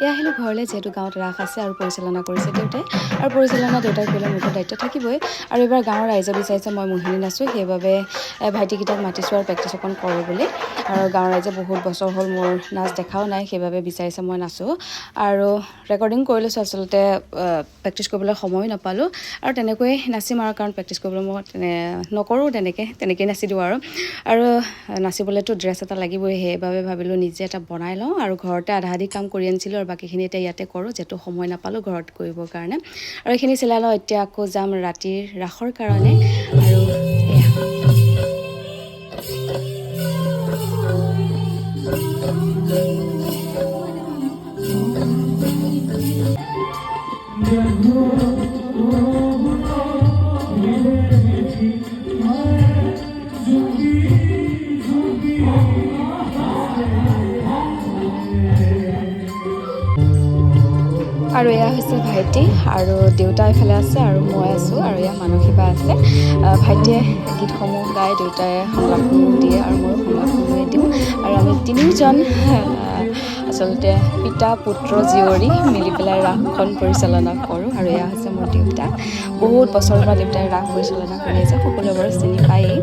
এয়া আহিলোঁ ঘৰলৈ, যিহেতু গাঁৱত ৰাস আছে আৰু পৰিচালনা কৰিছে দেউতাই, আৰু পৰিচালনা দেউতাই কৰিলে মোৰতো দায়িত্ব থাকিবই। আৰু এইবাৰ গাঁৱৰ ৰাইজে বিচাৰিছে মই মোহিনী নাচোঁ, সেইবাবে ভাইটিকেইটাক মাতিছোঁ আৰু প্ৰেক্টিচ অকণ কৰোঁ বুলি। আৰু গাঁৱৰ ৰাইজে বহুত বছৰ হ'ল মোৰ নাচ দেখাও নাই, সেইবাবে বিচাৰিছে মই নাচোঁ। আৰু ৰেকৰ্ডিং কৰি লৈছোঁ, আচলতে প্ৰেক্টিচ কৰিবলৈ সময়ো নাপালোঁ। আৰু তেনেকৈয়ে নাচিম আৰু, কাৰণ প্ৰেক্টিচ কৰিবলৈ মই নকৰোঁ তেনেকৈ নাচি দিওঁ আৰু নাচিবলৈতো ড্ৰেছ এটা লাগিবই, সেইবাবে ভাবিলোঁ নিজে এটা বনাই লওঁ। আৰু ঘৰতে আধা আধি কাম কৰি আনিছিলোঁ আৰু বাকীখিনি এতিয়া ইয়াতে কৰোঁ, যিহেতু সময় নাপালোঁ ঘৰত কৰিবৰ কাৰণে। আৰু এইখিনি চিলাই লওঁ, এতিয়া আকৌ যাম ৰাতিৰ ৰাসৰ কাৰণে। আৰু এয়া আৰু এয়া হৈছে ভাইটি, আৰু দেউতা এইফালে আছে আৰু মই আছোঁ, আৰু এয়া মানসী বা আছে। ভাইটিয়ে গীতসমূহ গায়, দেউতাই সংলাপসমূহ দিয়ে আৰু ময়ো সংলাপসমূহে দিওঁ। আৰু আমি তিনিওজন আচলতে পিতা পুত্ৰ জীয়ৰী মিলি পেলাই ৰাসখন পৰিচালনা কৰোঁ। আৰু এয়া হৈছে মোৰ দেউতা, বহুত বছৰৰ পৰা দেউতাই ৰাস পৰিচালনা কৰি আছে, সকলোৱে বাৰু চিনি পায়েই।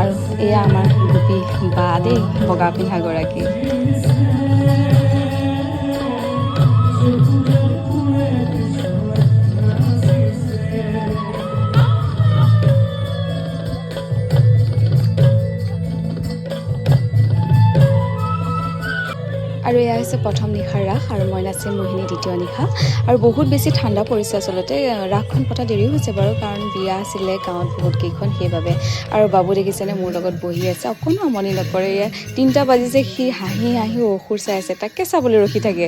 আৰু এয়া আমাৰ গোপী বা দেই, বগা পিন্ধাগৰাকী। আৰু এয়া হৈছে প্ৰথম নিশাৰ ৰাস, আৰু মই নাচিম মোহিনী দ্বিতীয় নিশা। আৰু বহুত বেছি ঠাণ্ডা পৰিছে, আচলতে ৰাসখন পতা দেৰিও হৈছে বাৰু, কাৰণ বিয়া আছিলে গাঁৱত বহুত কেইখন, সেইবাবে। আৰু বাবু দেখিছেনে মোৰ লগত বহি আছে, অকণো আমনি নকৰে। 3টা বাজিছে, সি হাঁহি হাঁহি অসুৰ চাই আছে, তাকে চাবলৈ ৰখি থাকে।